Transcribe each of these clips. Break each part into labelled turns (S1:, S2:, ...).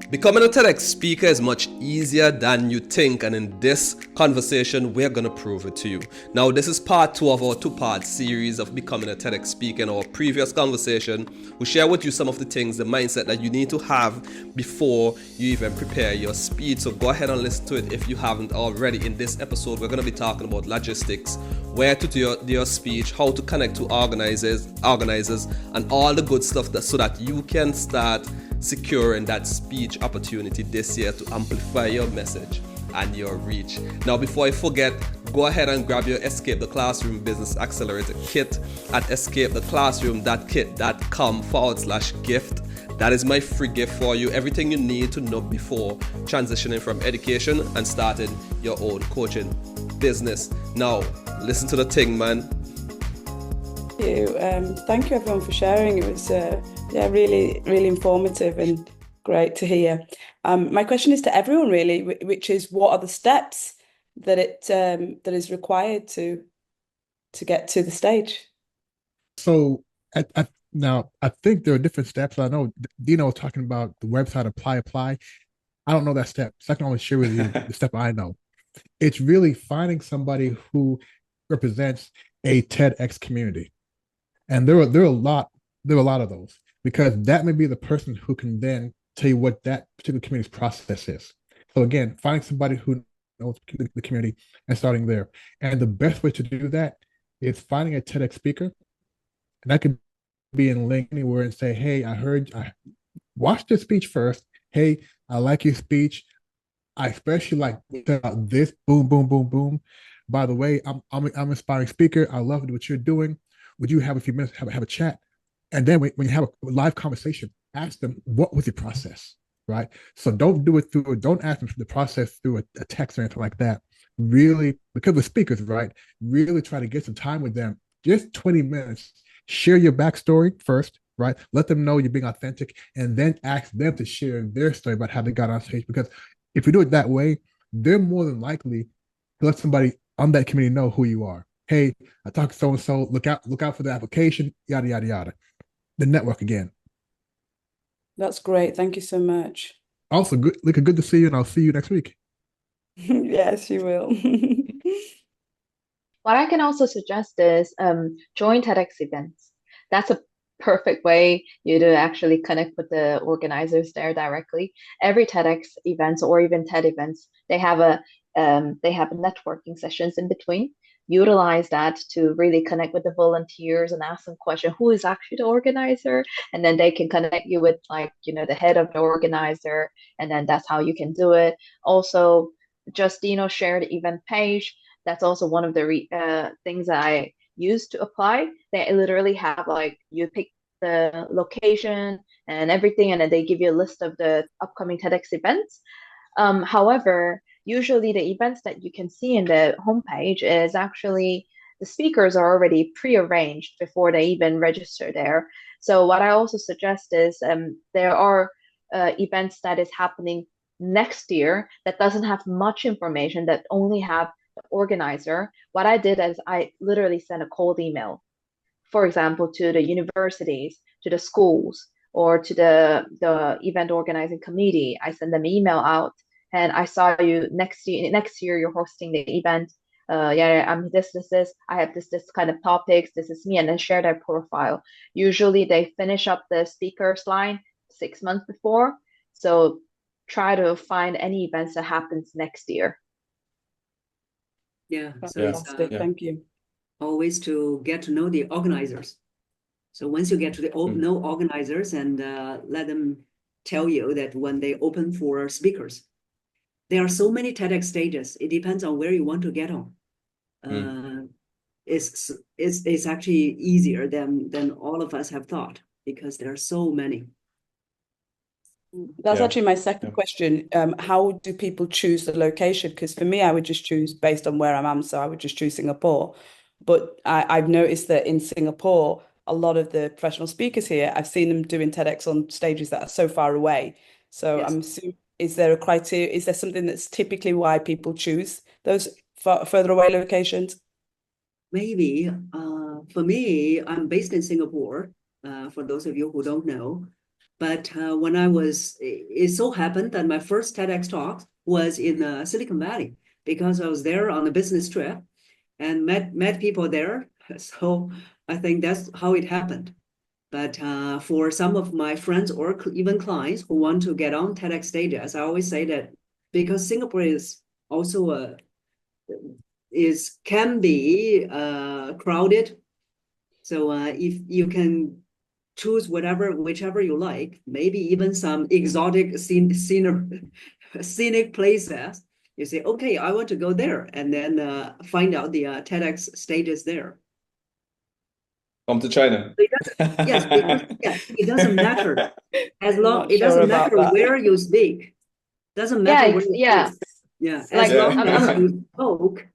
S1: Becoming a TEDx speaker is much easier than you think, and in this conversation, we're going to prove it to you. Now, this is part 2 of our 2-part series of becoming a TEDx speaker. In our previous conversation, we share with you some of the things, the mindset that you need to have before you even prepare your speech. So go ahead and listen to it if you haven't already. In this episode, we're going to be talking about logistics, where to do your speech, how to connect to organizers, and all the good stuff so that you can start securing that speech opportunity this year to amplify your message and your reach. Now, before I forget, go ahead and grab your Escape the Classroom Business Accelerator kit at escapetheclassroom.kit.com/gift. That is my free gift for you. Everything you need to know before transitioning from education and starting your own coaching business. Now, listen to the thing, man.
S2: Thank you everyone for sharing. It was really informative and great to hear. My question is to everyone really, which is, what are the steps that is required to get to the stage?
S3: So now I think there are different steps. I know Dino was talking about the website apply. I don't know that step, so I can only share with you the step I know. It's really finding somebody who represents a TEDx community. And there are a lot of those, because that may be the person who can then tell you what that particular community's process is. So again, finding somebody who knows the community and starting there. And the best way to do that is finding a TEDx speaker. And that could be in link anywhere and say, hey, I watched your speech first. Hey, I like your speech. I especially like this, boom, boom, boom, boom. By the way, I'm an inspiring speaker. I love what you're doing. Would you have a few minutes, have a chat? And then when you have a live conversation, ask them, what was your process, right? So don't ask them the process through a text or anything like that. Really, because we're speakers, right? Really try to get some time with them, just 20 minutes. Share your backstory first, right? Let them know you're being authentic, and then ask them to share their story about how they got on stage. Because if you do it that way, they're more than likely to let somebody on that community know who you are. Hey, I talked to so-and-so, look out for the application, yada, yada, yada. The network again.
S2: That's great. Thank you so much.
S3: Also, good to see you, and I'll see you next week.
S2: Yes, you will.
S4: What I can also suggest is join TEDx events. That's a perfect way you to actually connect with the organizers there directly. Every TEDx events or even TED events, they have networking sessions in between. Utilize that to really connect with the volunteers and ask them questions. Who is actually the organizer? And then they can connect you with, like, the head of the organizer, and then that's how you can do it. Also, just share the event page. That's also one of the things that I use to apply. They literally have, like, you pick the location and everything, and then they give you a list of the upcoming TEDx events. However, usually the events that you can see in the homepage is actually the speakers are already pre-arranged before they even register there. So what I also suggest is there are events that is happening next year that doesn't have much information, that only have the organizer. What I did is I literally sent a cold email, for example, to the universities, to the schools, or to the event organizing committee. I send them email out, and I saw you next year you're hosting the event. I'm this. I have this kind of topics. This is me, and then share their profile. Usually they finish up the speakers line 6 months before. So try to find any events that happens next year.
S5: Yeah,
S2: fantastic. Thank you.
S5: Always to get to know the organizers. So once you get to know organizers and let them tell you that when they open for speakers, there are so many TEDx stages. It depends on where you want to get on. It's actually easier than all of us have thought, because there are so many.
S2: That's actually my second question. How do people choose the location? Because for me, I would just choose based on where I am. So I would just choose Singapore. But I've noticed that in Singapore, a lot of the professional speakers here, I've seen them doing TEDx on stages that are so far away. So yes. I'm assuming, is there a criteria? Is there something that's typically why people choose those further away locations?
S5: Maybe. For me, I'm based in Singapore. For those of you who don't know, But when it so happened that my first TEDx talk was in Silicon Valley, because I was there on a business trip and met people there. So I think that's how it happened. But for some of my friends or even clients who want to get on TEDx stages, I always say that because Singapore is also can be crowded. So if you can choose whichever you like, maybe even some exotic scenic places. You say, okay, I want to go there, and then find out the TEDx stages there.
S1: Come to China.
S5: Yes, because it doesn't matter as long
S2: Not
S5: it
S2: sure
S5: doesn't
S2: about
S5: matter
S2: that.
S5: where you speak. Doesn't matter where you
S4: yeah.
S5: speak. Yeah, as
S4: Like,
S5: long as
S4: I'm
S5: you spoke,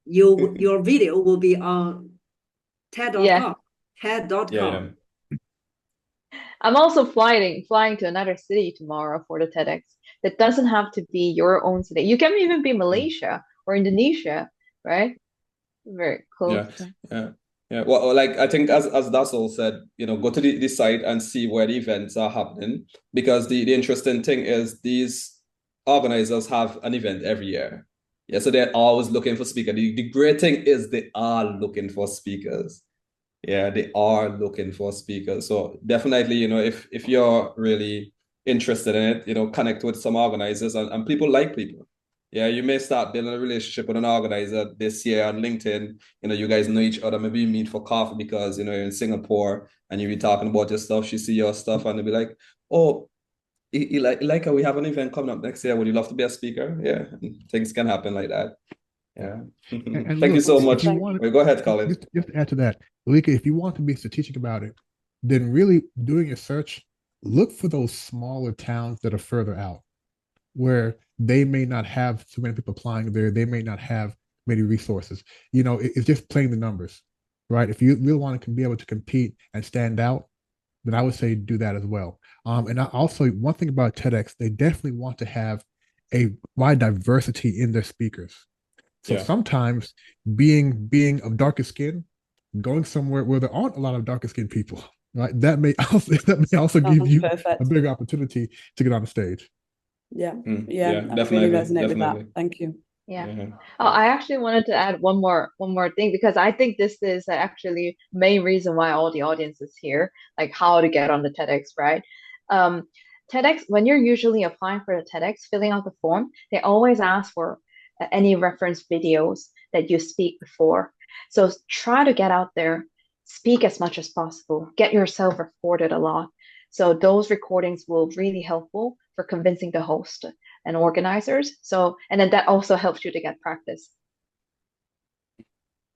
S5: your video will be on
S4: yeah.
S5: TED.com. TED.com.
S1: Yeah.
S4: I'm also flying to another city tomorrow for the TEDx. That doesn't have to be your own city. You can even be Malaysia or Indonesia, right? Very close.
S1: Yeah. Well, like I think as Dassel said, go to the site and see where the events are happening, because the interesting thing is these organizers have an event every year. Yeah, so they're always looking for speakers. The great thing is they are looking for speakers. Yeah, they are looking for speakers. So definitely, if you're really interested in it, connect with some organizers, and people like people. Yeah, you may start building a relationship with an organizer this year on LinkedIn. You guys know each other. Maybe you meet for coffee because, you're in Singapore and you be talking about your stuff. She see your stuff and they'll be like, oh, like we have an event coming up next year. Would you love to be a speaker? Yeah, things can happen like that. Yeah.
S3: And
S1: Thank you
S3: look,
S1: so
S3: if
S1: much.
S3: you want
S1: Go ahead, Colin.
S3: just to add to that, Lika, if you want to be strategic about it, then really doing your search, look for those smaller towns that are further out, where they may not have too many people applying there. They may not have many resources. It's just playing the numbers, right? If you really want to be able to compete and stand out, then I would say do that as well. And also, one thing about TEDx, they definitely want to have a wide diversity in their speakers. So sometimes being of darker skin, going somewhere where there aren't a lot of darker skinned people, right? That may also give you
S2: Perfect.
S3: a big opportunity to get on the stage.
S2: Yeah,
S1: Yeah,
S2: I
S1: definitely,
S2: really resonate with that.
S1: definitely.
S2: Thank you.
S4: Yeah. Oh, I actually wanted to add one more thing, because I think this is actually main reason why all the audience is here, like how to get on the TEDx, right? TEDx, when you're usually applying for the TEDx, filling out the form, they always ask for any reference videos that you speak before. So try to get out there, speak as much as possible, get yourself recorded a lot. So those recordings will really helpful for convincing the host and organizers. So, and then that also helps you to get practice.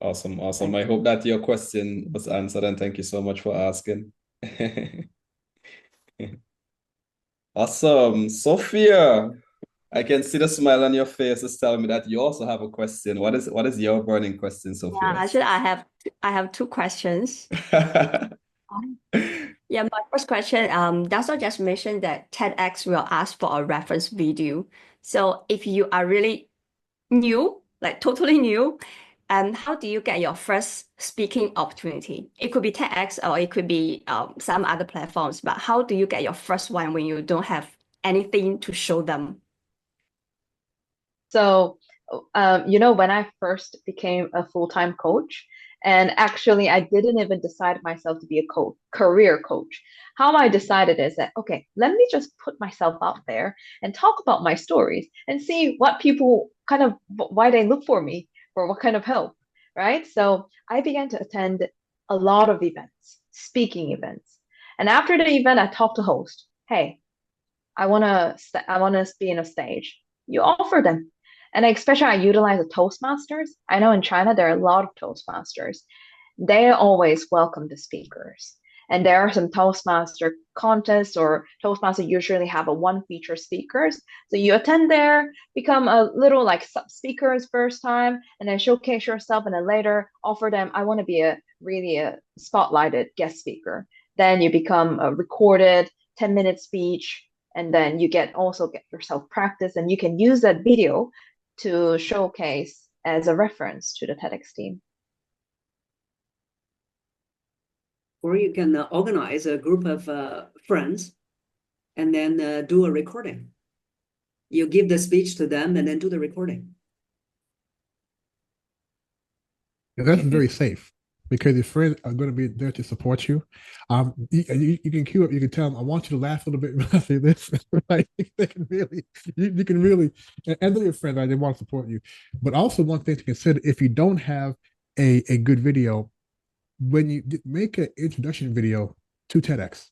S1: Awesome. I hope that your question was answered, and thank you so much for asking. Awesome. Sophia, I can see the smile on your face is telling me that you also have a question. What is your burning question, Sophia?
S6: Yeah, actually, I have two questions. Yeah, my first question, Dasso just mentioned that TEDx will ask for a reference video. So if you are really new, like totally new, how do you get your first speaking opportunity? It could be TEDx or it could be some other platforms, but how do you get your first one when you don't have anything to show them?
S4: So, when I first became a full-time coach, and actually I didn't even decide myself to be a career coach. How I decided is that, okay, let me just put myself out there and talk about my stories and see what people why they look for me, for what kind of help, right? So I began to attend a lot of events, speaking events. And after the event, I talked to host, hey, I wanna be in a stage. You offer them. And especially I utilize the Toastmasters. I know in China there are a lot of Toastmasters. They always welcome the speakers. And there are some Toastmaster contests, or Toastmasters usually have a one feature speakers. So you attend there, become a little like sub speakers first time, and then showcase yourself, and then later offer them, I want to be a spotlighted guest speaker. Then you become a recorded 10-minute speech, and then you also get yourself practice, and you can use that video to showcase as a reference to the TEDx team.
S5: Or you can organize a group of friends and then do a recording. You give the speech to them and then do the recording.
S3: And that's very safe because your friends are going to be there to support you. You can cue up. You can tell them, "I want you to laugh a little bit when I say this." Right? They can really, you can really, and they're your friends. Right? They want to support you. But also, one thing to consider: if you don't have a good video, when you make an introduction video to TEDx,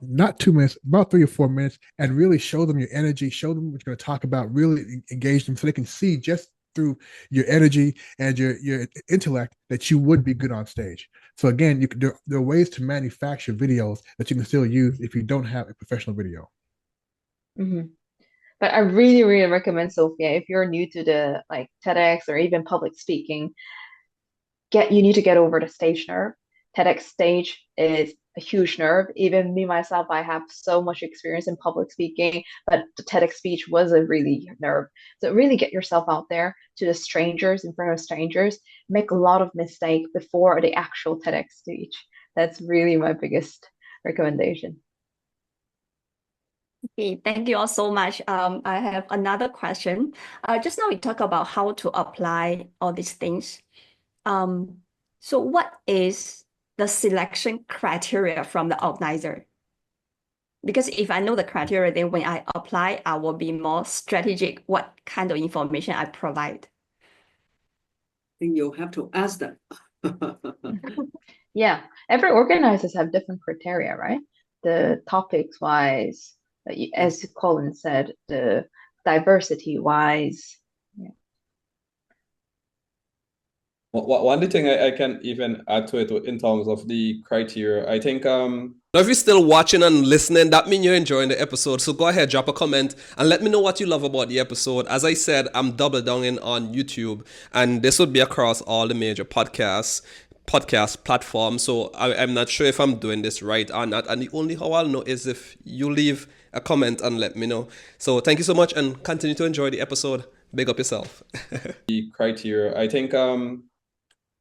S3: not 2 minutes, about 3 or 4 minutes, and really show them your energy, show them what you're going to talk about, really engage them so they can see just through your energy and your intellect that you would be good on stage. So again, there are ways to manufacture videos that you can still use if you don't have a professional video.
S4: Mm-hmm. But I really, really recommend, Sophia, if you're new to the like TEDx or even public speaking, you need to get over the stage nerve. TEDx stage is a huge nerve. Even me myself, I have so much experience in public speaking, but the TEDx speech was a really nerve. So really get yourself out there to the strangers, in front of strangers, make a lot of mistakes before the actual TEDx speech. That's really my biggest recommendation.
S6: Okay, thank you all so much. I have another question. Just now we talked about how to apply all these things. So what is the selection criteria from the organizer? Because if I know the criteria, then when I apply, I will be more strategic what kind of information I provide.
S5: Then you'll have to ask them.
S4: Yeah, every organizers have different criteria, right? The topics wise, as Colin said, the diversity wise. Yeah.
S1: One thing I can even add to it in terms of the criteria, I think now if you're still watching and listening, that means you're enjoying the episode. So go ahead, drop a comment and let me know what you love about the episode. As I said, I'm double downing on YouTube, and this would be across all the major podcast platforms. So I'm not sure if I'm doing this right or not. And the only how I'll know is if you leave a comment and let me know. So thank you so much and continue to enjoy the episode. Big up yourself. The criteria, I think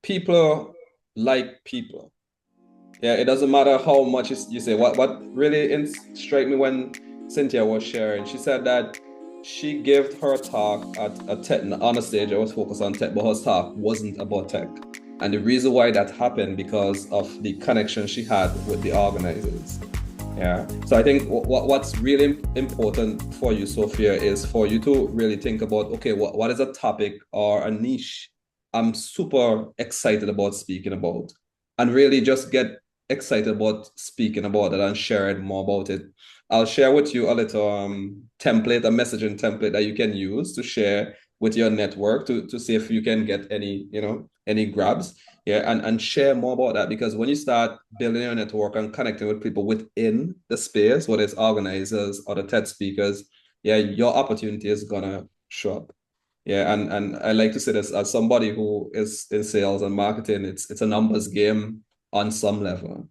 S1: people like people. Yeah, it doesn't matter how much you say. What really struck me when Cynthia was sharing, she said that she gave her talk at a tech on a stage. I was focused on tech, but her talk wasn't about tech. And the reason why that happened because of the connection she had with the organizers. Yeah. So I think what's really important for you, Sophia, is for you to really think about, okay, what is a topic or a niche I'm super excited about speaking about, and really just get excited about speaking about it and sharing more about it. I'll share with you a little template, a messaging template that you can use to share with your network to see if you can get any grabs. Yeah, and share more about that, because when you start building your network and connecting with people within the space, whether it's organizers or the TED speakers, yeah, your opportunity is gonna show up. Yeah, and I like to say this as somebody who is in sales and marketing, it's a numbers game on some level.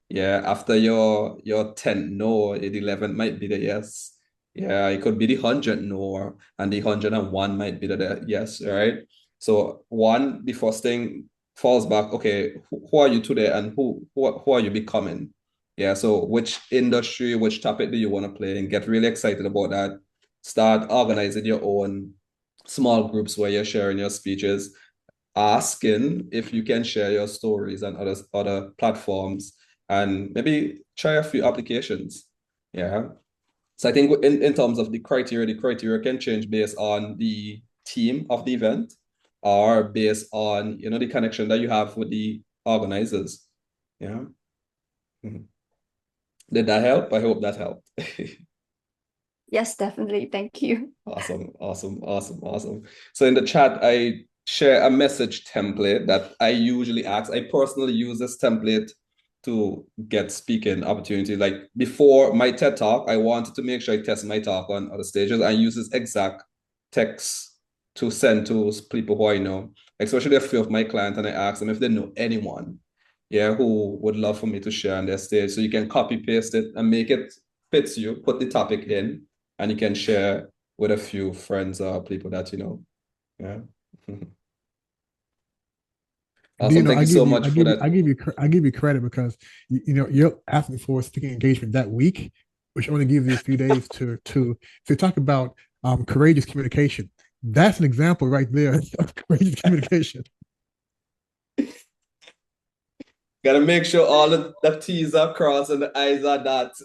S1: Yeah, after your 10th no, the 11th might be the yes. Yeah, it could be the 100th no, and the 101 might be the yes, right? So the first thing falls back, okay, who are you today and who are you becoming? Yeah, so which industry, which topic do you want to play, and get really excited about that. Start organizing your own small groups where you're sharing your speeches, asking if you can share your stories on other platforms, and maybe try a few applications. Yeah. So I think in terms of the criteria can change based on the theme of the event or based on the connection that you have with the organizers. Yeah. Mhm. Did that help? I hope that helped.
S6: Yes, definitely. Thank you.
S1: Awesome. So in the chat, I share a message template that I usually ask. I personally use this template to get speaking opportunity. Like before my TED talk, I wanted to make sure I test my talk on other stages. I use this exact text to send to people who I know, especially a few of my clients, and I ask them if they know anyone, yeah, who would love for me to share on their stage. So you can copy paste it and make it fits you, put the topic in, and you can share with a few friends or people that you know. Yeah. Awesome. Thank you so much for that.
S3: I give you credit because you're asking for speaking engagement that week, which only gives you a few days to talk about courageous communication. That's an example right there of courageous communication.
S1: Gotta make sure all the T's are crossed and the I's are dots.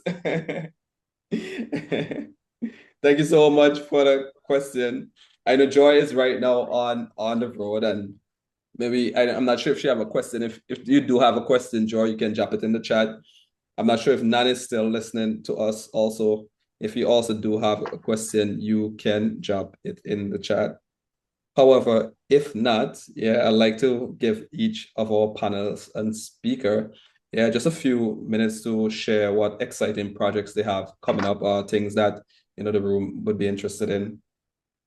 S1: Thank you so much for the question. I know Joy is right now on the road, and maybe I'm not sure if she have a question. If you do have a question, Joy, you can drop it in the chat. I'm not sure if Nan is still listening to us also. If you also do have a question, you can drop it in the chat. However, if not, yeah, I'd like to give each of our panelists and speaker, yeah, just a few minutes to share what exciting projects they have coming up, or things that the room would be interested in.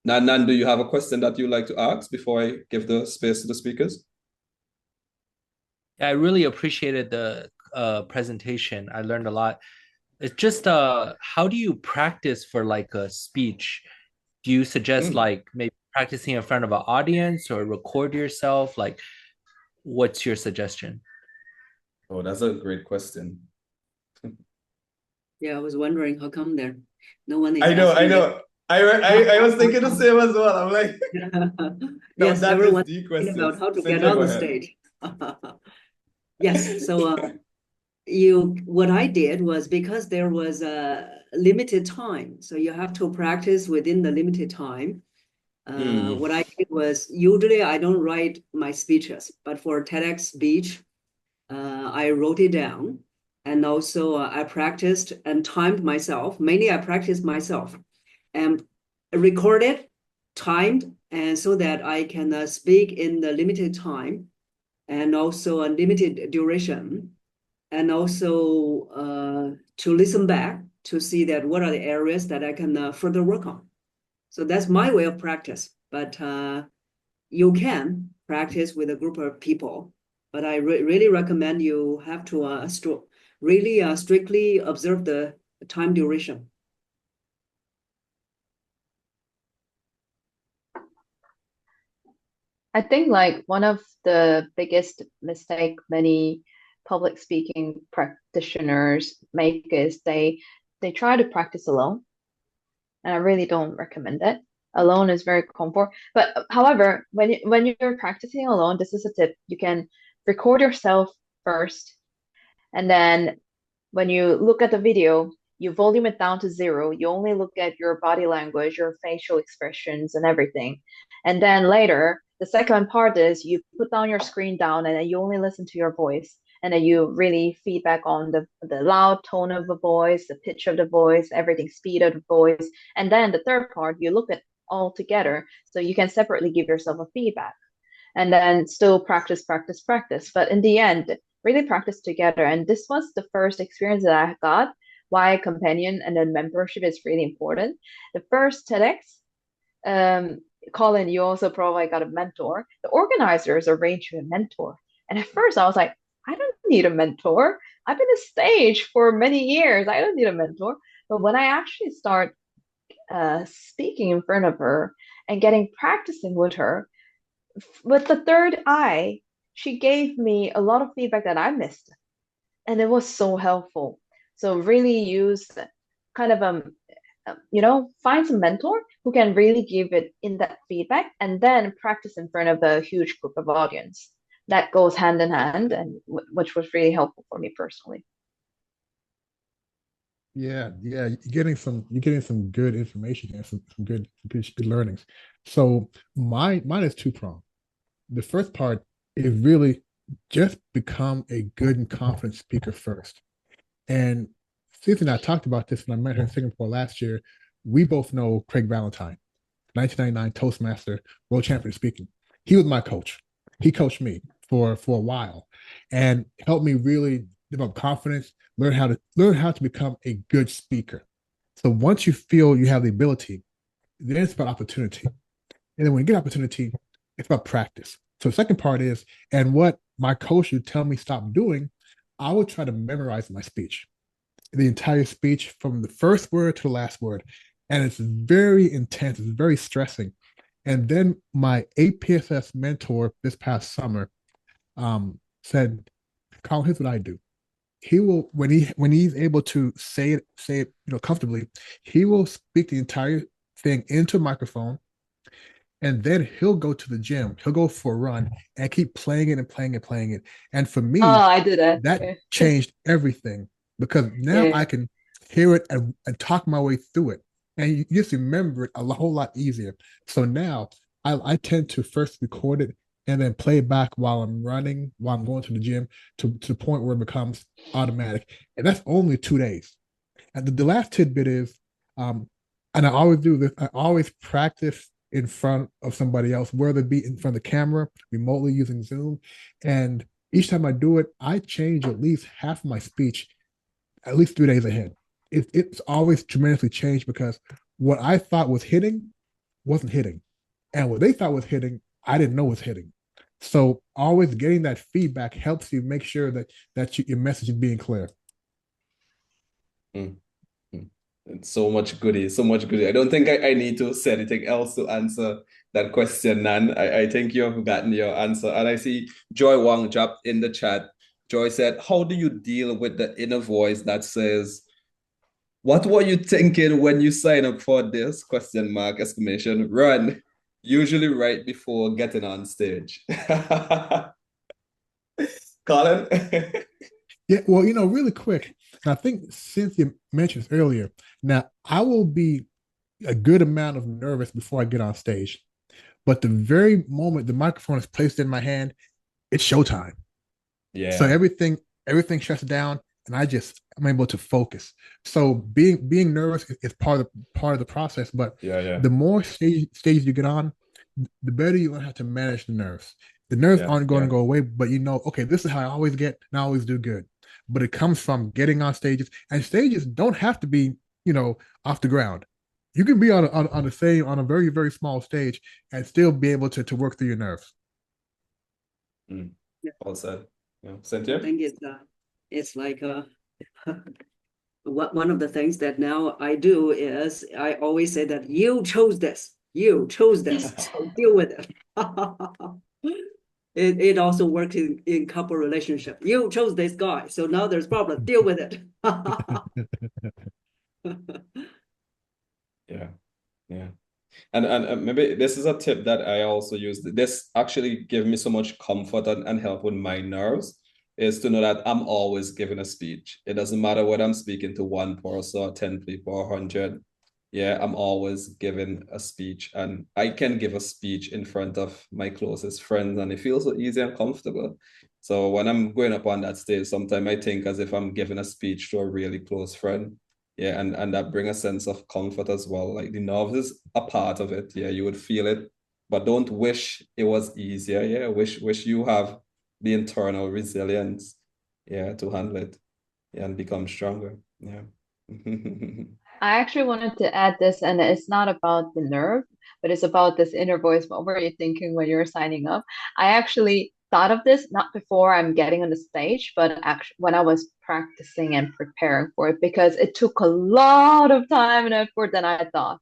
S1: Nan, do you have a question that you'd like to ask before I give the space to the speakers?
S7: I really appreciated the presentation. I learned a lot. It's just how do you practice for like a speech? Do you suggest like maybe practicing in front of an audience or record yourself? Like, what's your suggestion?
S1: Oh, that's a great question.
S5: Yeah, I was wondering how come there no one is
S1: I know.
S5: asking
S1: I was thinking the same as well. I'm like,
S5: that.
S1: no,
S5: Yes,
S1: that is
S5: everyone
S1: the
S5: thinking
S1: question.
S5: about how to
S1: Cynthia,
S5: get on
S1: go
S5: the
S1: ahead.
S5: stage. Yes, so what I did was, because there was a limited time, so you have to practice within the limited time. What I did was, usually I don't write my speeches, but for TEDx speech, I wrote it down, and also I practiced and timed myself. Mainly I practiced myself and recorded, timed, and so that I can speak in the limited time and also a limited duration, and also to listen back to see that what are the areas that I can further work on. So that's my way of practice, but you can practice with a group of people, but I really recommend you have to really strictly observe the time duration.
S4: I think like one of the biggest mistake many public speaking practitioners make is they try to practice alone, and I really don't recommend it. Alone is very comfort, but however, when you're practicing alone, this is a tip. You can record yourself first, and then when you look at the video, you volume it down to 0. You only look at your body language, your facial expressions, and everything. And then later, the second part is you put down your screen down, and then you only listen to your voice. And then you really feedback on the loud tone of the voice, the pitch of the voice, everything, speed of the voice. And then the third part, you look at all together, so you can separately give yourself a feedback. And then still practice, practice, practice. But in the end, really practice together. And this was the first experience that I got why companion and then mentorship is really important. The first TEDx, Colin, you also probably got a mentor. The organizers arranged you a mentor. And at first I was like, I don't need a mentor. I've been a stage for many years. I don't need a mentor. But when I actually start speaking in front of her and getting practicing with her, with the third eye, she gave me a lot of feedback that I missed. And it was so helpful. So really use kind of find some mentor who can really give it in-depth feedback, and then practice in front of a huge group of audience. That goes hand in hand, and which was really helpful for me personally.
S3: Yeah, you're getting some good information here, some good learnings. So mine is two-pronged. The first part is really just become a good and confident speaker first. And Susan and I talked about this when I met her in Singapore last year. We both know Craig Valentine, 1999 Toastmaster, world champion speaking. He was my coach. He coached me for a while and helped me really develop confidence, learn how to become a good speaker. So once you feel you have the ability, then it's about opportunity. And then when you get opportunity, it's about practice. So the second part is, and what my coach would tell me stop doing, I would try to memorize my speech, the entire speech from the first word to the last word. And it's very intense, it's very stressing. And then my APSS mentor this past summer said, Colin, here's what I do. he will when he's able to say it comfortably, he will speak the entire thing into a microphone, and then he'll go to the gym. He'll go for a run and keep playing it and playing it, playing it. And for
S4: Oh,
S3: me,
S4: I do that.
S3: that
S4: Yeah.
S3: changed everything because now
S4: Yeah.
S3: I can hear it and talk my way through it. And you just remember it whole lot easier. So now I tend to first record it and then play it back while I'm running, while I'm going to the gym, to the point where it becomes automatic. And that's only 2 days. And the last tidbit is, and I always do this, I always practice in front of somebody else, whether it be in front of the camera, remotely using Zoom. And each time I do it, I change at least half of my speech at least 3 days ahead. It's always tremendously changed because what I thought was hitting wasn't hitting. And what they thought was hitting, I didn't know was hitting. So always getting that feedback helps you make sure that your message is being clear.
S1: Mm. It's so much goodie, so much goodie. I don't think I need to say anything else to answer that question, Nan. I think you've gotten your answer. And I see Joy Wang dropped in the chat. Joy said, how do you deal with the inner voice that says, what were you thinking when you sign up for this? Question mark, exclamation, run. Usually right before getting on stage. Colin?
S3: Yeah, well, really quick. I think Cynthia mentioned earlier. Now, I will be a good amount of nervous before I get on stage, but the very moment the microphone is placed in my hand, it's showtime. So
S1: Yeah.
S3: everything shuts down, and I'm able to focus. So being nervous is part of the process, but
S1: Yeah.
S3: the more stages you get on, the better you learn how to manage the nerves. The nerves aren't going to go away, but okay, this is how I always get, and I always do good. But it comes from getting on stages, and stages don't have to be, off the ground. You can be on a very, very small stage and still be able to work through your nerves.
S1: Well said. Yeah. Cynthia?
S5: I think it's like one of the things that now I do is I always say that you chose this, so deal with it. It also works in couple relationship. You chose this guy, so now there's problem. Deal with it.
S1: Yeah. And maybe this is a tip that I also use. This actually gave me so much comfort and help with my nerves, is to know that I'm always giving a speech. It doesn't matter whether I'm speaking to one person or 10 people or 100. Yeah, I'm always giving a speech, and I can give a speech in front of my closest friends, and it feels so easy and comfortable. So when I'm going up on that stage, sometimes I think as if I'm giving a speech to a really close friend. Yeah, and that bring a sense of comfort as well. Like the nerves is a part of it. Yeah, you would feel it, but don't wish it was easier. Yeah, wish you have the internal resilience, yeah, to handle it, yeah, and become stronger. Yeah.
S4: I actually wanted to add this, and it's not about the nerve, but it's about this inner voice. What were you thinking when you were signing up? I actually thought of this not before I'm getting on the stage, but actually when I was practicing and preparing for it, because it took a lot of time and effort than I thought.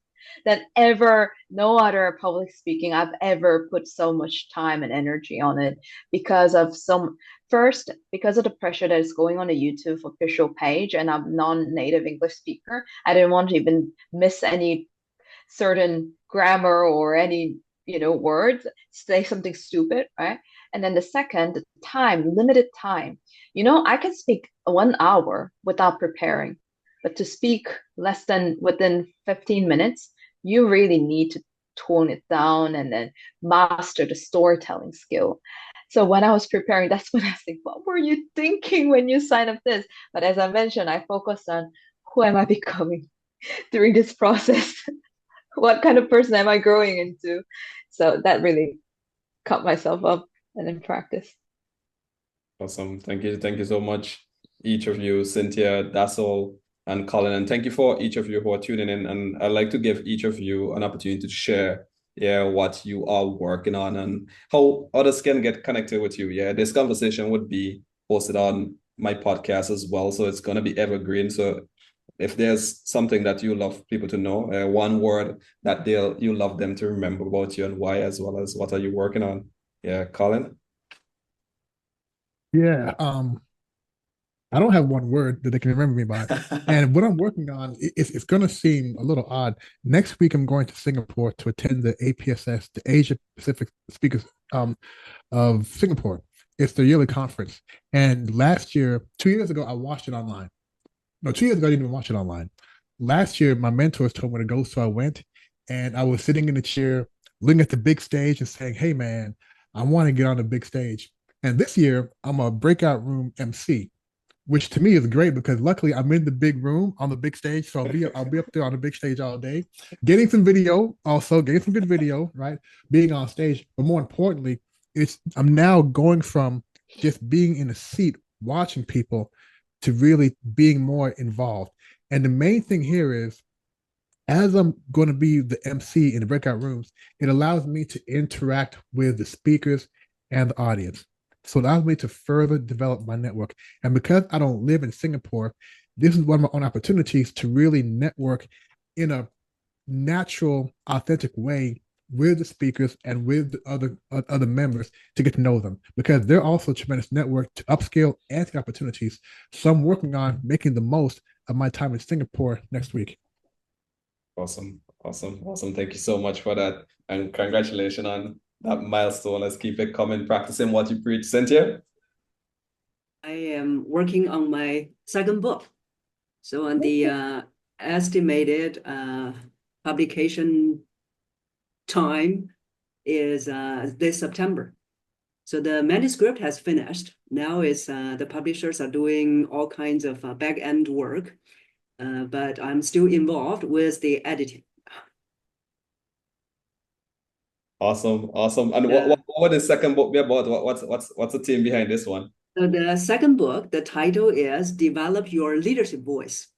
S4: No other public speaking I've ever put so much time and energy on it because of first, because of the pressure that is going on the YouTube official page, and I'm non-native English speaker. I didn't want to even miss any certain grammar or any, words, say something stupid, right? And then the second, the time, limited time. I can speak 1 hour without preparing, but to speak less than within 15 minutes, you really need to tone it down and then master the storytelling skill. So when I was preparing, that's when I think, what were you thinking when you signed up this? But as I mentioned, I focused on who am I becoming during this process? What kind of person am I growing into? So that really caught myself up and in practice.
S1: Awesome. Thank you. Thank you so much, each of you, Cynthia, Dassel, and Colin. And thank you for each of you who are tuning in. And I'd like to give each of you an opportunity to share, yeah, what you are working on and how others can get connected with you. Yeah, this conversation would be posted on my podcast as well. So it's going to be evergreen. So if there's something that you love people to know, one word that you love them to remember about you and why, as well as what are you working on? Yeah, Colin?
S3: Yeah. I don't have one word that they can remember me by. And what I'm working on, it's going to seem a little odd. Next week, I'm going to Singapore to attend the APSS, the Asia Pacific Speakers of Singapore. It's their yearly conference. And last year, 2 years ago, I watched it online. No, 2 years ago, I didn't even watch it online. Last year, my mentors told me to go, so I went. And I was sitting in the chair, looking at the big stage and saying, hey, man, I want to get on the big stage. And this year, I'm a breakout room MC, which to me is great because luckily I'm in the big room on the big stage. So I'll be up there on the big stage all day, getting some video, also getting some good video, right? Being on stage. But more importantly, I'm now going from just being in a seat watching people to really being more involved. And the main thing here is, as I'm going to be the MC in the breakout rooms, it allows me to interact with the speakers and the audience. So it allows me to further develop my network. And because I don't live in Singapore, this is one of my own opportunities to really network in a natural, authentic way with the speakers and with the other members to get to know them, because they're also a tremendous network to upscale and to opportunities. So I'm working on making the most of my time in Singapore next week.
S1: Awesome. Thank you so much for that. And congratulations on that milestone. Let's keep it coming, practicing what you preach. Cynthia?
S5: I am working on my second book. So on the estimated publication time is this September. So the manuscript has finished. Now is the publishers are doing all kinds of back-end work, but I'm still involved with the editing.
S1: Awesome. And what would the second book be about? What's the theme behind this one?
S5: So the second book, the title is Develop Your Leadership Voice.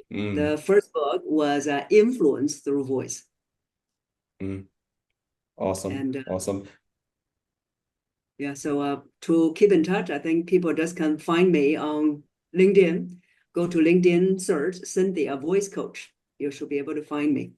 S5: The first book was Influence Through Voice.
S1: Awesome. Awesome.
S5: Yeah, so to keep in touch, I think people just can find me on LinkedIn. Go to LinkedIn, search Cynthia Voice Coach. You should be able to find me.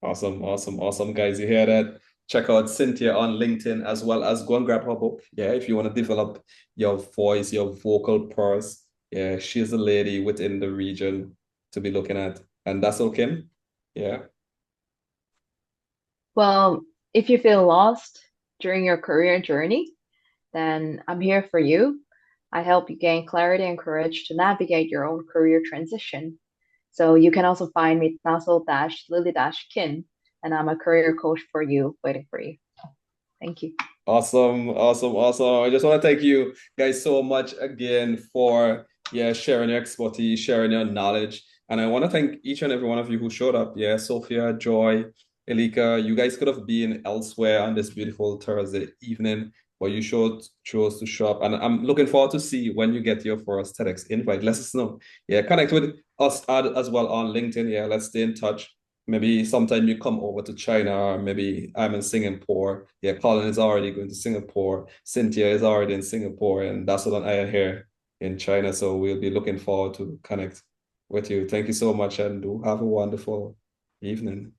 S1: Awesome, guys. You hear that? Check out Cynthia on LinkedIn, as well as go and grab her book. Yeah, if you want to develop your voice, your vocal pulse. Yeah, she's the lady within the region to be looking at. And that's okay. Yeah.
S4: Well, if you feel lost during your career journey, then I'm here for you. I help you gain clarity and courage to navigate your own career transition. So you can also find me Tassel-Lily-Kin, and I'm a career coach for you, waiting for you. Thank you.
S1: Awesome. I just want to thank you guys so much again for sharing your expertise, sharing your knowledge. And I want to thank each and every one of you who showed up. Yeah, Sophia, Joy, Elika, you guys could have been elsewhere on this beautiful Thursday evening, but you chose to show up. And I'm looking forward to see when you get your first TEDx invite. Let us know. Yeah, connect with us as well on LinkedIn. Yeah, let's stay in touch. Maybe sometime you come over to China, or maybe I'm in Singapore. Yeah, Colin is already going to Singapore. Cynthia is already in Singapore, and that's what I am here in China. So we'll be looking forward to connect with you. Thank you so much, and do have a wonderful evening.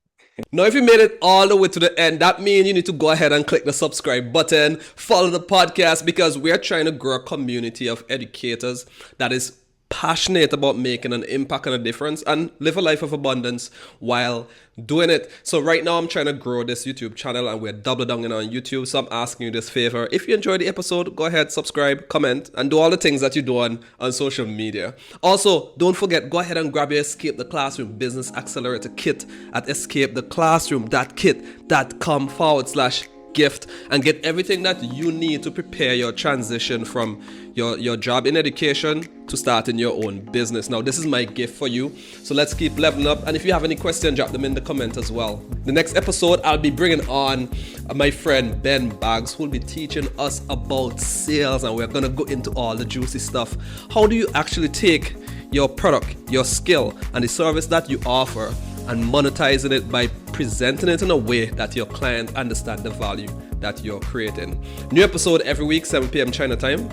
S1: Now, if you made it all the way to the end, that means you need to go ahead and click the subscribe button, follow the podcast, because we are trying to grow a community of educators that is passionate about making an impact and a difference and live a life of abundance while doing it. So right now I'm trying to grow this YouTube channel, and we're double down on YouTube. So I'm asking you this favor. If you enjoyed the episode, go ahead, subscribe, comment, and do all the things that you do on social media. Also, don't forget, go ahead and grab your Escape the Classroom Business Accelerator Kit at escapetheclassroom.kit.com/gift and get everything that you need to prepare your transition from your job in education to starting your own business. Now, this is my gift for you. So let's keep leveling up. And if you have any questions, drop them in the comment as well. The next episode, I'll be bringing on my friend Ben Baggs, who will be teaching us about sales. And we're going to go into all the juicy stuff. How do you actually take your product, your skill, and the service that you offer and monetizing it by presenting it in a way that your client understand the value that you're creating? New episode every week, 7 p.m. China time.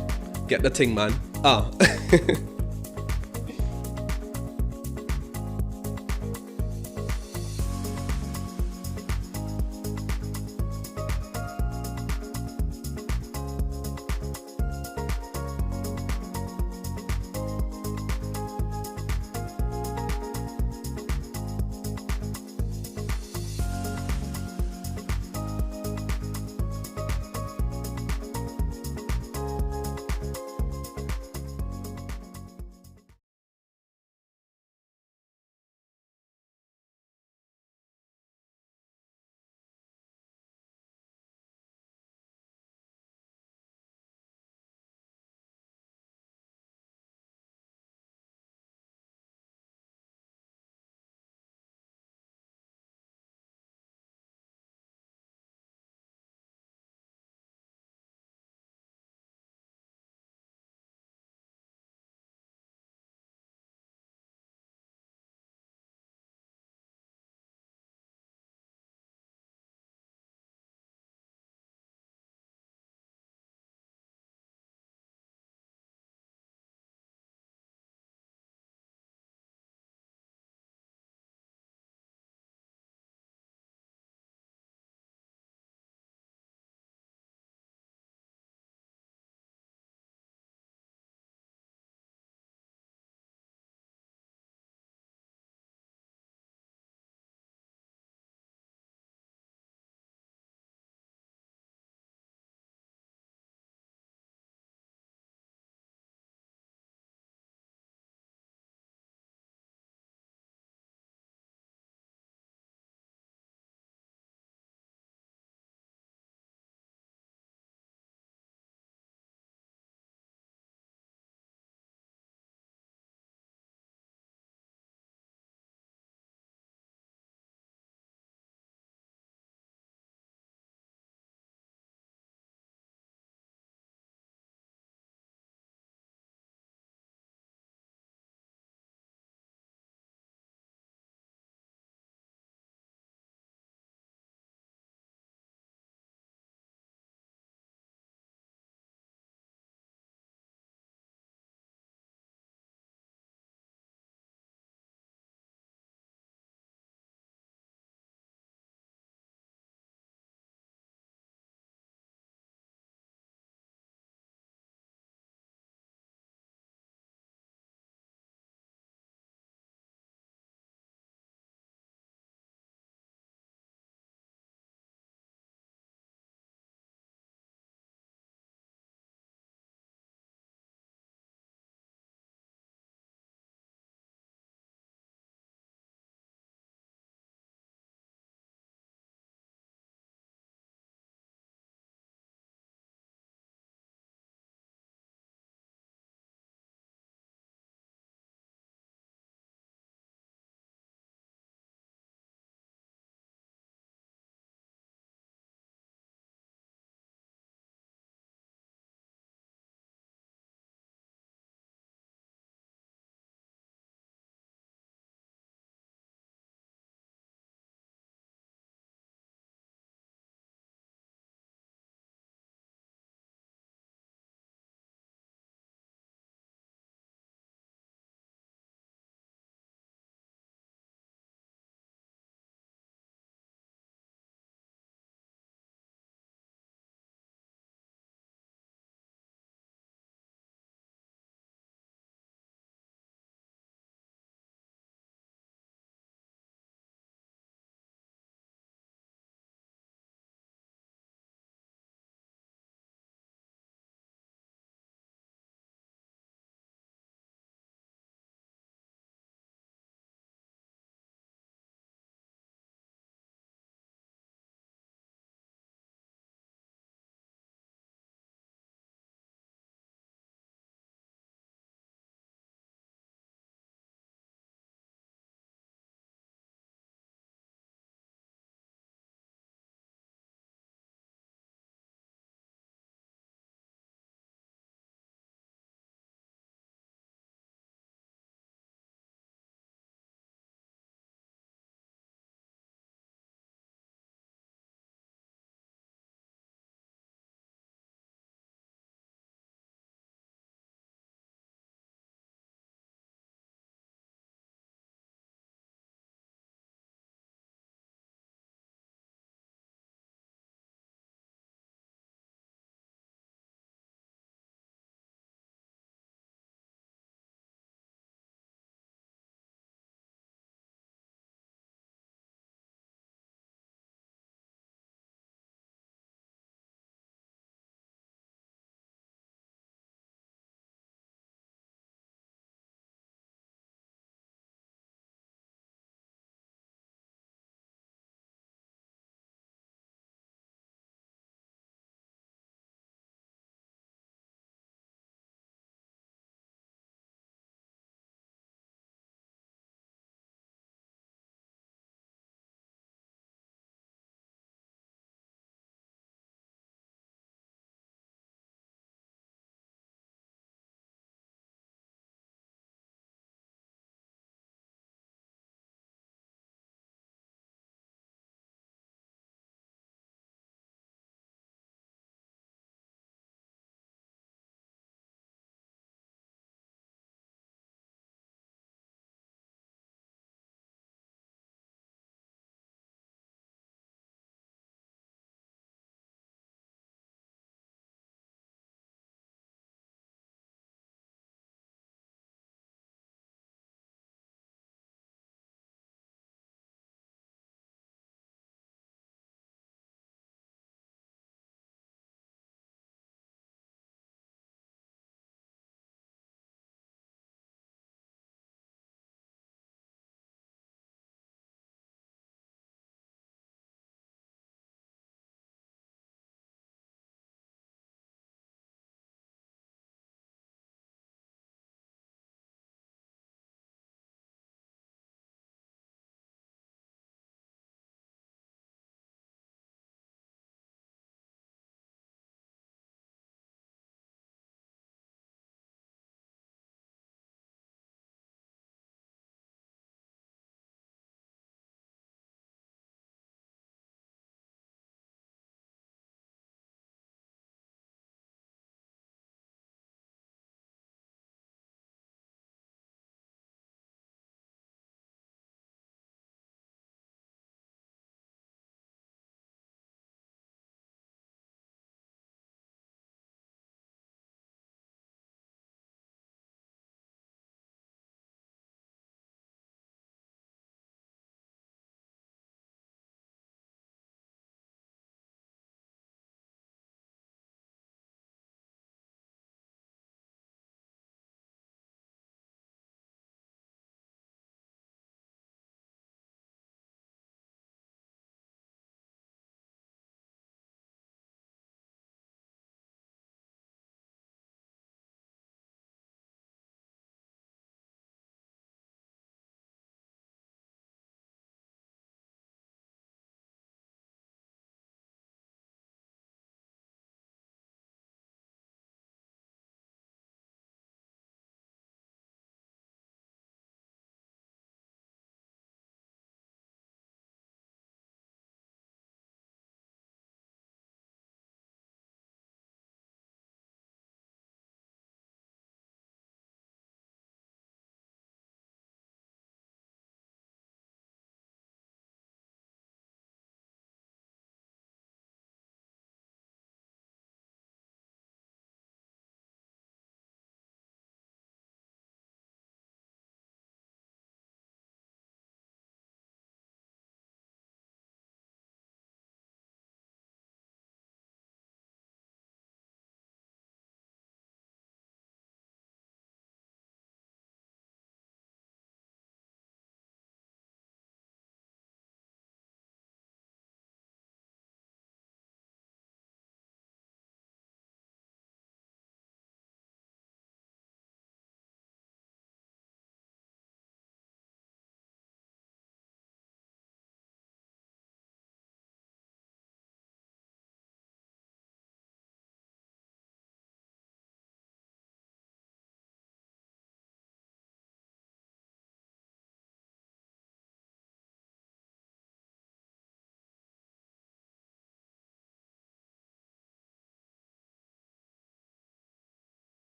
S1: Get the thing, man.